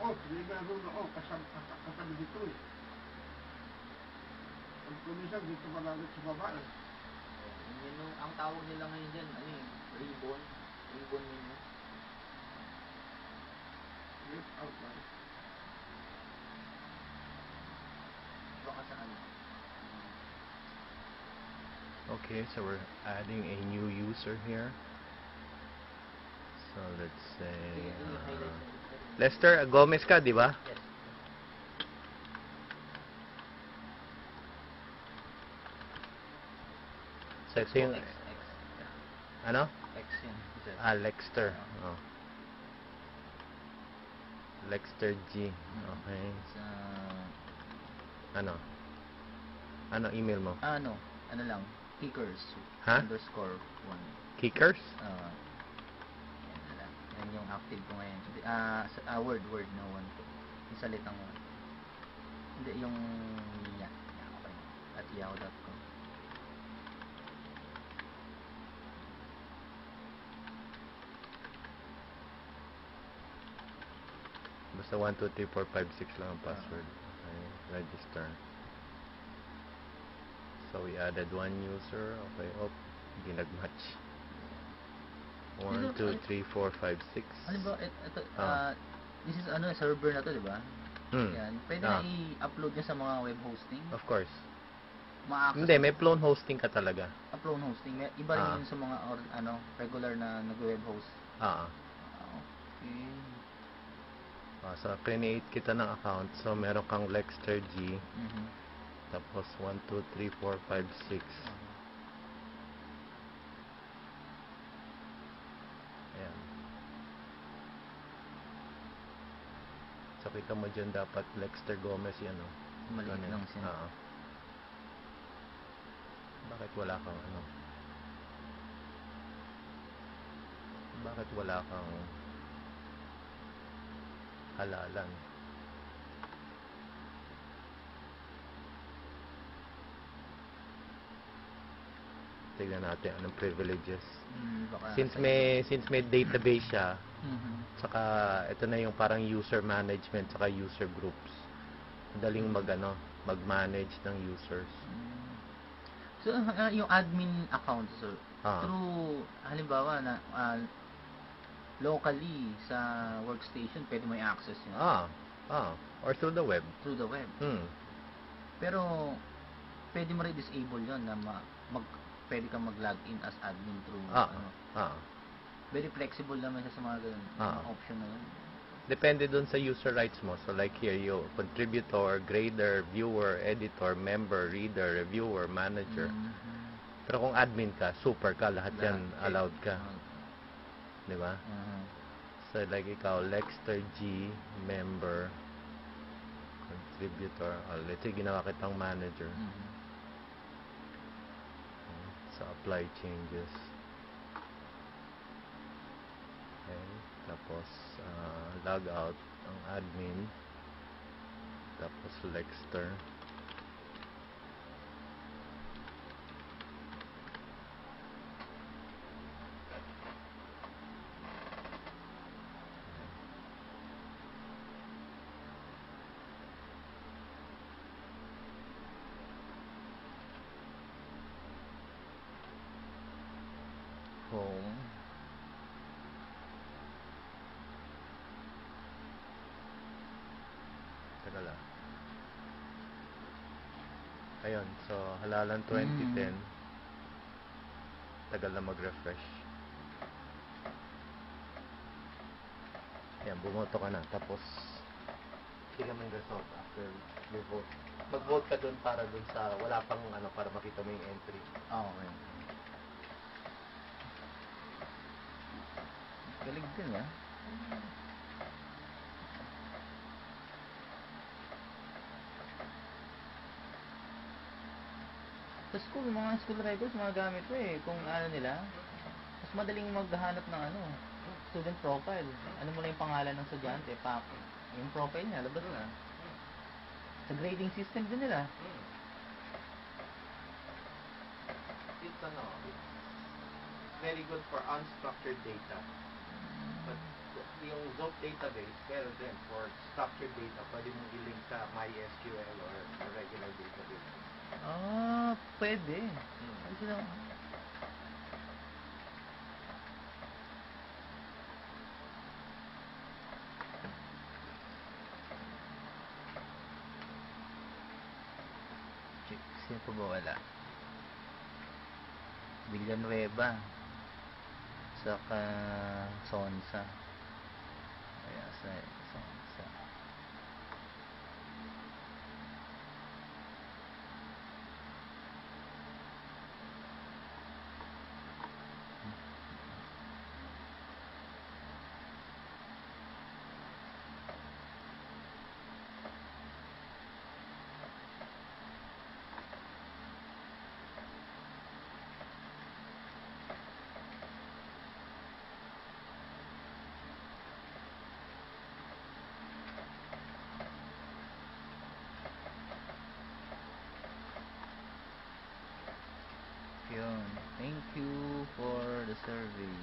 Oo, meron ako kasama dito eh. Pag kumisan dito malapit sa babae. Ang tawag nila ngayon dyan, ano eh, ribbon. Ribbon menu. Yes, outline. Baka sa ano. Okay, so we're adding a new user here. So let's say Lester Gomez ka, di ba? Yes. So ito yung X. ano? X yun. Lexter. Oh. Lexter G. Okay. Sa... Ano? Ano email mo? Ano lang. Kickers. Ha? _1. Kickers? Yan na lang. Yan yung active ko ngayon. Word na one ko. Yung salitang one. Hindi, yung yan. Okay. At yahoo.com. Basta 1, 2, 3, 4, 5, 6 lang ang password. Okay. Register. So we added one user. Okay. Oh, hindi nag-match. 1, 2, 3, 4, 5, 6. Ano ba? Ito, this is server na to, di ba? Yan. Pwede na i-upload niya sa mga web hosting? Of course. Ma-access Hindi, may clone hosting ka talaga. Upload hosting. Iba rin yun sa mga regular na nag-web host. Okay. So, create kita ng account. So, meron kang Lexter G. Tapos, 1, 2, 3, 4, 5, 6. Ayan. So, kita mo dyan dapat Lexter Gomez yan, no? Maliit lang siya. Bakit wala kang Bakit wala kang halalan? Tignan natin anong privileges. Since may database siya, saka ito na yung parang user management saka user groups. Madaling mag-manage ng users. So, yung admin account, sir, through, halimbawa, locally sa workstation, pwede mo i-access yun? Or through the web. Through the web. Pero, pwede mo rin disable yun na pwede kang mag-login as admin through, very flexible naman siya sa mga ganun, option na yun. Depende dun sa user rights mo. So like here, you contributor, grader, viewer, editor, member, reader, reviewer, manager. Pero kung admin ka, super ka, lahat yan allowed ka. Di ba? So like ikaw, Lexter G, member, contributor. Let's say ginawa kitang manager. So apply changes. Okay. Tapos log out ang admin. Tapos Lexter. Home. Tagal ah. Ayun, so halalan 2010. Tagal na mag-refresh. Ayan, bumoto ka na. Tapos, tignan mo yung result after you vote. Mag-vote ka dun para dun sa, wala pang para makita mo yung entry. Okay. Galing din, ha? Sa school, mga school records, mga gamit ko eh. Kung nila, mas madaling maghanap ng student profile. Ano mo lang yung pangalan ng estudyante, yung profile niya, labas na. Sa grading system din nila. It's it's very good for unstructured data. But yung Zope database, meron din for structured data. Pwede mong i-link sa MySQL or a regular database. Pwede. Hmm. Pwede sila. Sino pa ba wala? Villanueva. Saka Sonsa. Kaya sa Sonsa. Yun. Thank you for the survey.